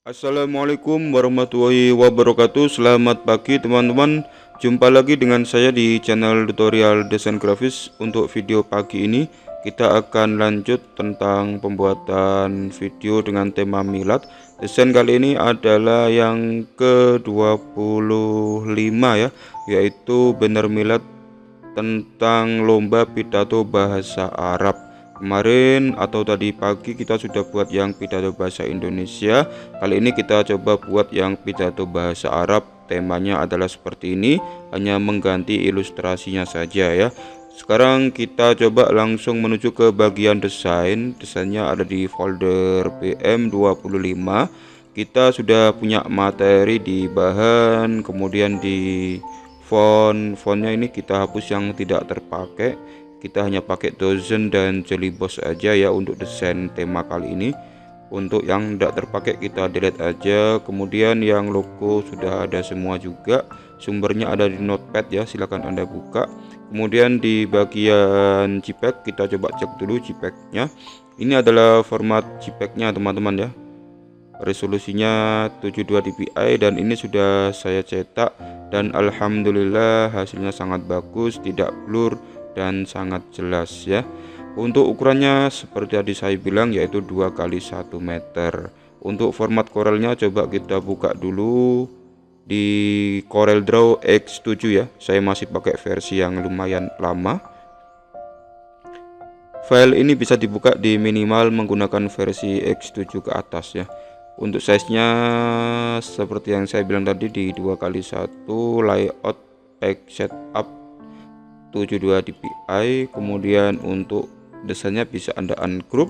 Assalamualaikum warahmatullahi wabarakatuh. Selamat pagi teman-teman. Jumpa lagi dengan saya di channel tutorial desain grafis. Untuk video pagi ini kita akan lanjut tentang pembuatan video dengan tema milad. Desain kali ini adalah yang ke-25 ya, yaitu banner milad tentang lomba pidato bahasa Arab. Kemarin atau tadi pagi kita sudah buat yang pidato bahasa Indonesia. Kali ini kita coba buat yang pidato bahasa Arab. Temanya adalah seperti ini, hanya mengganti ilustrasinya saja ya. Sekarang kita coba langsung menuju ke bagian desain. Desainnya ada di folder BM25. Kita sudah punya materi di bahan, kemudian di fontnya ini kita hapus yang tidak terpakai. Kita hanya pakai Dozen dan Jelly Boss aja ya untuk desain tema kali ini. Untuk yang tidak terpakai kita delete aja. Kemudian yang logo sudah ada semua juga. Sumbernya ada di notepad ya, silahkan Anda buka. Kemudian di bagian JPEG kita coba cek dulu JPEG-nya. Ini adalah format JPEG-nya teman-teman ya. Resolusinya 72 dpi dan ini sudah saya cetak dan alhamdulillah hasilnya sangat bagus, tidak blur dan sangat jelas ya. Untuk ukurannya seperti tadi saya bilang yaitu 2 kali 1 meter. Untuk format Corelnya coba kita buka dulu di CorelDRAW X7 ya. Saya masih pakai versi yang lumayan lama. File ini bisa dibuka di minimal menggunakan versi X7 ke atas ya. Untuk size-nya seperti yang saya bilang tadi di 2 kali 1 layout pack setup 72 dpi. Kemudian untuk desainnya bisa Anda ungroup,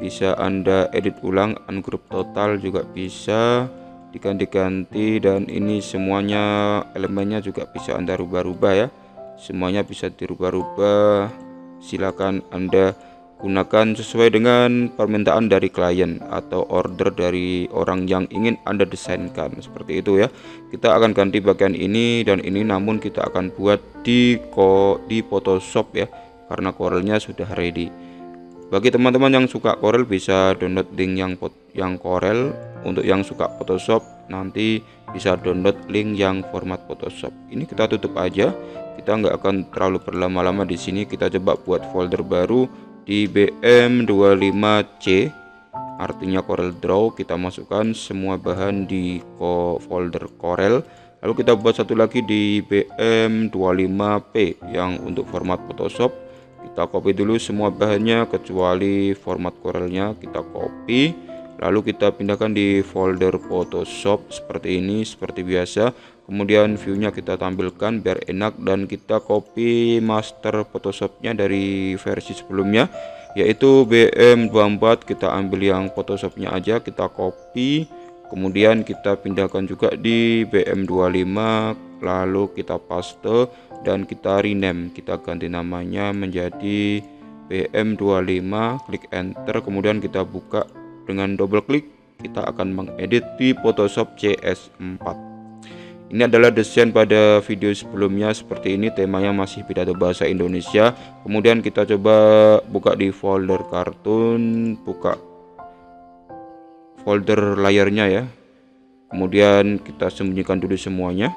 bisa Anda edit ulang, ungroup total juga bisa, diganti-ganti, dan ini semuanya elemennya juga bisa Anda rubah-rubah ya. Semuanya bisa dirubah-rubah. Silakan Anda gunakan sesuai dengan permintaan dari klien atau order dari orang yang ingin Anda desainkan, seperti itu ya. Kita akan ganti bagian ini dan ini, namun kita akan buat di Photoshop ya, karena Corelnya sudah ready. Bagi teman-teman yang suka Corel bisa download link yang Corel. Untuk yang suka Photoshop nanti bisa download link yang format Photoshop. Ini kita tutup aja. Kita nggak akan terlalu berlama-lama di sini. Kita coba buat folder baru di BM25C, artinya CorelDRAW. Kita masukkan semua bahan di folder Corel. Lalu kita buat satu lagi di BM25P yang untuk format Photoshop. Kita copy dulu semua bahannya kecuali format Corelnya, kita copy. Lalu kita pindahkan di folder Photoshop seperti ini, seperti biasa. Kemudian viewnya kita tampilkan biar enak, dan kita copy master Photoshopnya dari versi sebelumnya yaitu BM24. Kita ambil yang Photoshopnya aja, kita copy, kemudian kita pindahkan juga di BM25, lalu kita paste dan kita rename, kita ganti namanya menjadi BM25, klik enter, kemudian kita buka dengan double klik. Kita akan mengedit di Photoshop CS4. Ini adalah desain pada video sebelumnya seperti ini, temanya masih pidato bahasa Indonesia. Kemudian kita coba buka di folder kartun, buka folder layarnya ya. Kemudian kita sembunyikan dulu semuanya,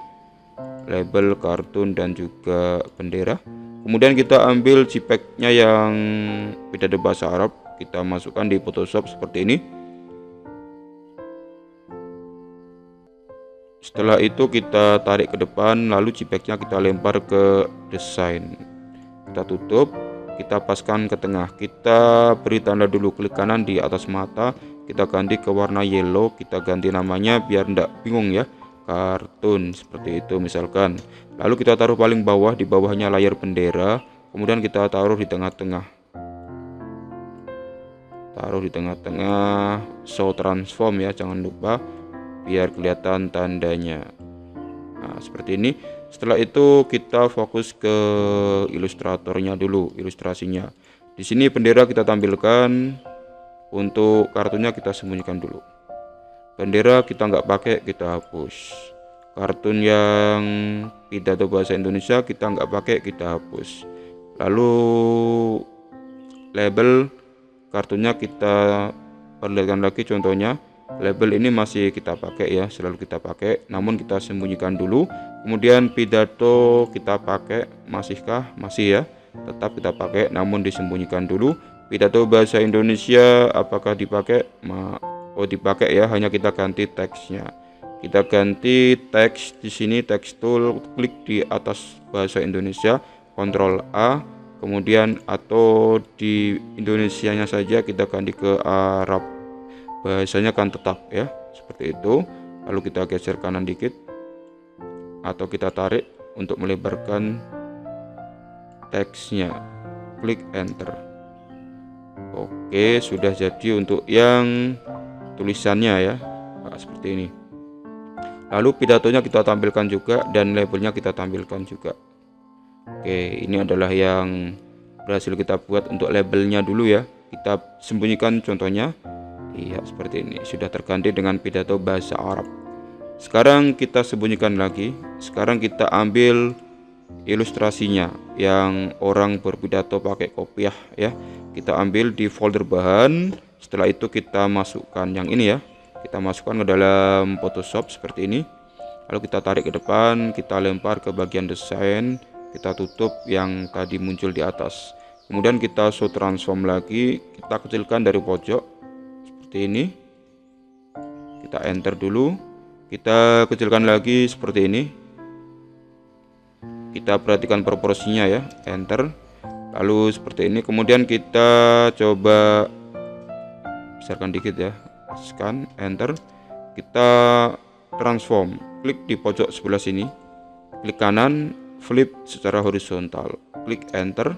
label, kartun, dan juga bendera. Kemudian kita ambil JPEG-nya yang pidato bahasa Arab, kita masukkan di Photoshop seperti ini. Setelah itu kita tarik ke depan, lalu JPEG-nya kita lempar ke desain. Kita tutup, kita paskan ke tengah. Kita beri tanda dulu, klik kanan di atas mata, kita ganti ke warna yellow, kita ganti namanya biar ndak bingung ya, kartun seperti itu misalkan. Lalu kita taruh paling bawah, di bawahnya layar bendera, kemudian kita taruh di tengah-tengah. Taruh di tengah-tengah, show transform ya, jangan lupa biar kelihatan tandanya. Nah, seperti ini. Setelah itu kita fokus ke ilustratornya dulu, ilustrasinya. Di sini bendera kita tampilkan, untuk kartunya kita sembunyikan dulu. Bendera kita nggak pakai, kita hapus. Kartun yang pidato bahasa Indonesia kita nggak pakai, kita hapus. Lalu label kartunya kita perlihatkan lagi contohnya. Label ini masih kita pakai ya, selalu kita pakai, namun kita sembunyikan dulu. Kemudian pidato kita pakai, masihkah? Masih ya, tetap kita pakai, namun disembunyikan dulu. Pidato bahasa Indonesia apakah dipakai? Oh dipakai ya, hanya kita ganti teksnya. Kita ganti teks di sini, teks tool, klik di atas bahasa Indonesia, Ctrl A, kemudian atau di Indonesianya saja kita ganti ke Arab. Bahasanya kan tetap ya, seperti itu. Lalu kita geser kanan dikit atau kita tarik untuk melebarkan teksnya. Klik enter. Oke, sudah jadi untuk yang tulisannya ya. Nah, seperti ini. Lalu pidatonya kita tampilkan juga dan labelnya kita tampilkan juga. Oke, ini adalah yang berhasil kita buat untuk labelnya dulu ya. Kita sembunyikan contohnya. Iya, seperti ini. Sudah terganti dengan pidato bahasa Arab. Sekarang kita sembunyikan lagi. Sekarang kita ambil ilustrasinya yang orang berpidato pakai kopiah ya. Kita ambil di folder bahan. Setelah itu kita masukkan yang ini ya. Kita masukkan ke dalam Photoshop seperti ini. Lalu kita tarik ke depan, kita lempar ke bagian desain, kita tutup yang tadi muncul di atas. Kemudian kita show transform lagi, kita kecilkan dari pojok seperti ini. Kita enter dulu, kita kecilkan lagi seperti ini. Kita perhatikan proporsinya ya, enter. Lalu seperti ini, kemudian kita coba besarkan dikit ya, scan, enter. Kita transform, klik di pojok sebelah sini, klik kanan, flip secara horizontal, klik enter.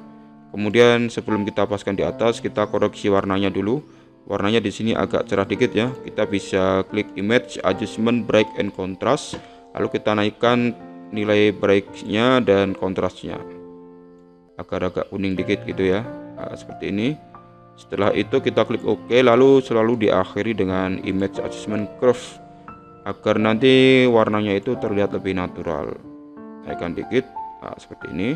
Kemudian sebelum kita paskan di atas, kita koreksi warnanya dulu. Warnanya di sini agak cerah dikit ya. Kita bisa klik image adjustment bright and contrast. Lalu kita naikkan nilai brightnya dan kontrasnya agar agak kuning dikit gitu ya. Nah, seperti ini. Setelah itu kita klik OK, lalu selalu diakhiri dengan image adjustment curve agar nanti warnanya itu terlihat lebih natural. Naikkan dikit, nah, seperti ini.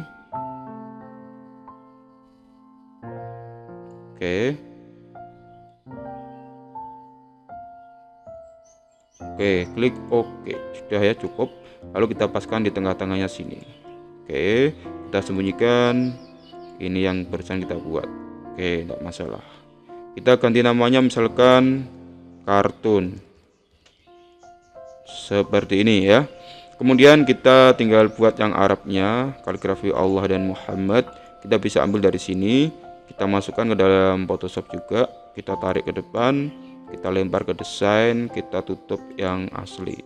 Oke, klik OK. Sudah ya, cukup. Lalu kita paskan di tengah-tengahnya sini. Oke, kita sembunyikan. Ini yang barusan kita buat. Oke, tidak masalah. Kita ganti namanya misalkan kartun. Seperti ini ya. Kemudian kita tinggal buat yang Arabnya, kaligrafi Allah dan Muhammad. Kita bisa ambil dari sini, kita masukkan ke dalam Photoshop juga. Kita tarik ke depan, kita lempar ke desain, kita tutup yang asli.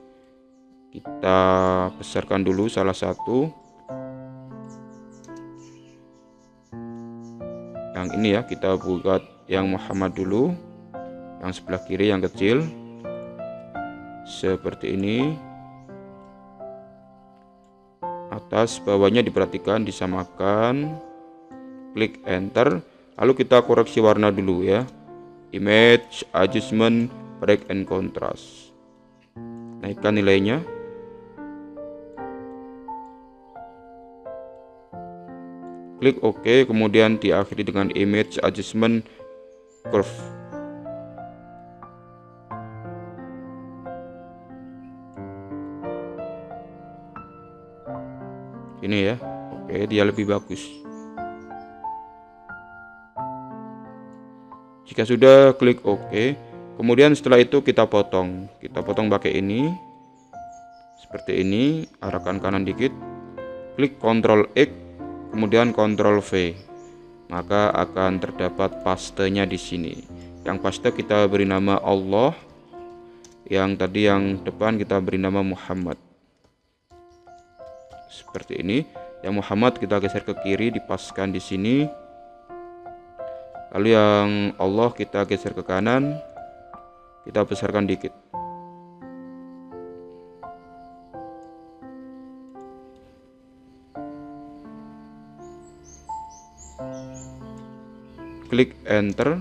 Kita besarkan dulu salah satu. Yang ini ya, kita buat yang Muhammad dulu. Yang sebelah kiri yang kecil. Seperti ini. Atas bawahnya diperhatikan, disamakan. Klik enter. Lalu kita koreksi warna dulu ya. Image adjustment bright and contrast. Naikkan nilainya. Klik OK, kemudian diakhiri dengan image adjustment curve. Ini ya. Oke, dia lebih bagus. Jika sudah, klik OK. Kemudian setelah itu kita potong. Kita potong pakai ini. Seperti ini, arahkan kanan dikit. Klik Ctrl X, kemudian Ctrl V. Maka akan terdapat pastenya di sini. Yang paste kita beri nama Allah. Yang tadi yang depan kita beri nama Muhammad. Seperti ini. Yang Muhammad kita geser ke kiri, dipaskan di sini. Lalu yang Allah kita geser ke kanan, kita besarkan dikit. Klik enter,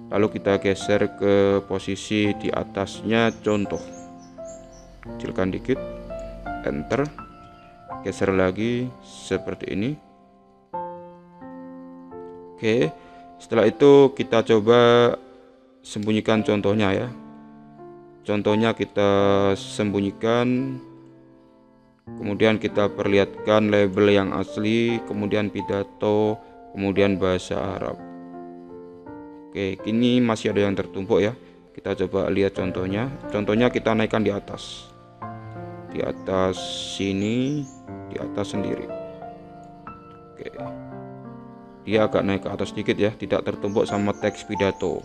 lalu kita geser ke posisi di atasnya contoh. Kecilkan dikit, enter, geser lagi seperti ini. Oke. Setelah itu kita coba sembunyikan contohnya ya. contohnya kita sembunyikan, kemudian kita perlihatkan label yang asli, kemudian pidato, kemudian bahasa Arab. Oke, ini masih ada yang tertumpuk ya. Kita coba lihat contohnya. Contohnya kita naikkan di atas. Di atas sini, di atas sendiri. Oke. Dia agak naik ke atas sedikit ya, tidak tertumpuk sama teks pidato.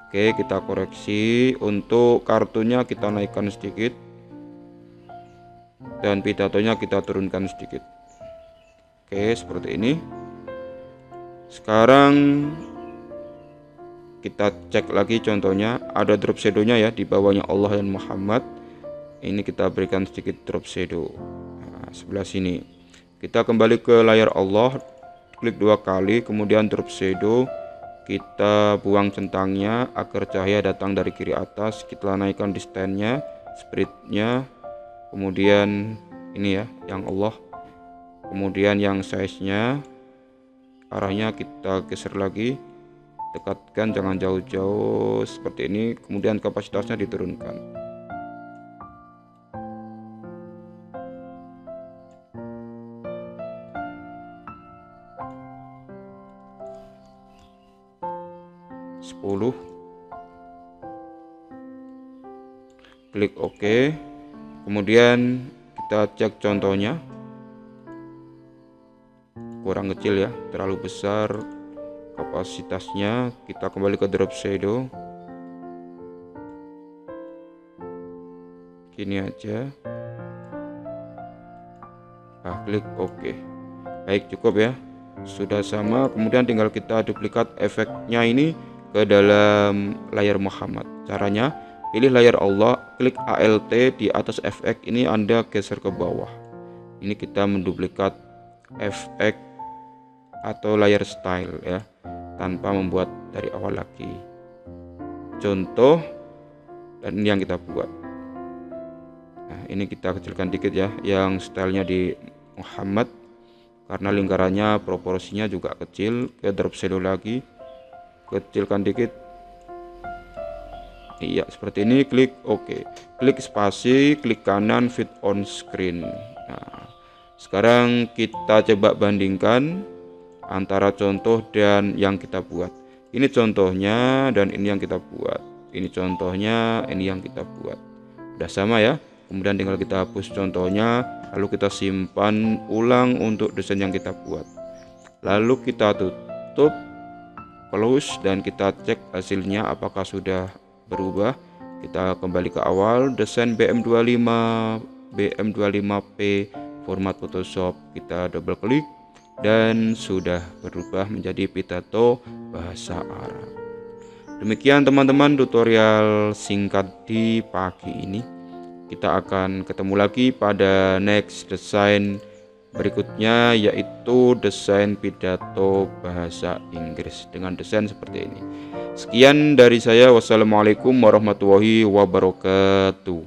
Oke, kita koreksi. Untuk kartunya kita naikkan sedikit. Dan pidatonya kita turunkan sedikit. Oke, seperti ini. Sekarang kita cek lagi contohnya, ada drop shadow-nya ya di bawahnya Allah dan Muhammad. Ini kita berikan sedikit drop shadow. Nah, sebelah sini. Kita kembali ke layar Allah, klik 2 kali, kemudian drop shadow. Kita buang centangnya agar cahaya datang dari kiri atas. Kita naikkan distance-nya, speed-nya. Kemudian ini ya, yang Allah. Kemudian yang size-nya, arahnya kita geser lagi. Dekatkan, jangan jauh-jauh seperti ini. Kemudian kapasitasnya diturunkan. Klik OK. Kemudian kita cek contohnya. Kurang kecil ya, terlalu besar kapasitasnya. Kita kembali ke drop shadow, gini aja. Klik OK. Baik, cukup ya, sudah sama. Kemudian tinggal kita duplikat efeknya ini ke dalam layar Muhammad. Caranya, pilih layar Allah, klik ALT di atas efek ini, Anda geser ke bawah. Ini kita menduplikat efek atau layar style ya, tanpa membuat dari awal lagi. Contoh, dan ini yang kita buat. Nah, ini kita kecilkan dikit ya, yang stylenya di Muhammad, karena lingkarannya proporsinya juga kecil. Ke drop shadow lagi, kecilkan dikit. Iya, seperti ini. Klik OK. Klik spasi, klik kanan, fit on screen. Nah, sekarang kita coba bandingkan antara contoh dan yang kita buat. Ini contohnya dan ini yang kita buat. Ini contohnya, ini yang kita buat. Udah sama ya. Kemudian tinggal kita hapus contohnya, lalu kita simpan ulang untuk desain yang kita buat. Lalu kita tutup, close, dan kita cek hasilnya apakah sudah berubah. Kita kembali ke awal, desain BM25P format Photoshop, kita double klik dan sudah berubah menjadi pidato bahasa Arab. Demikian teman-teman tutorial singkat di pagi ini. Kita akan ketemu lagi pada next desain berikutnya, yaitu desain pidato bahasa Inggris dengan desain seperti ini. Sekian dari saya, wassalamualaikum warahmatullahi wabarakatuh.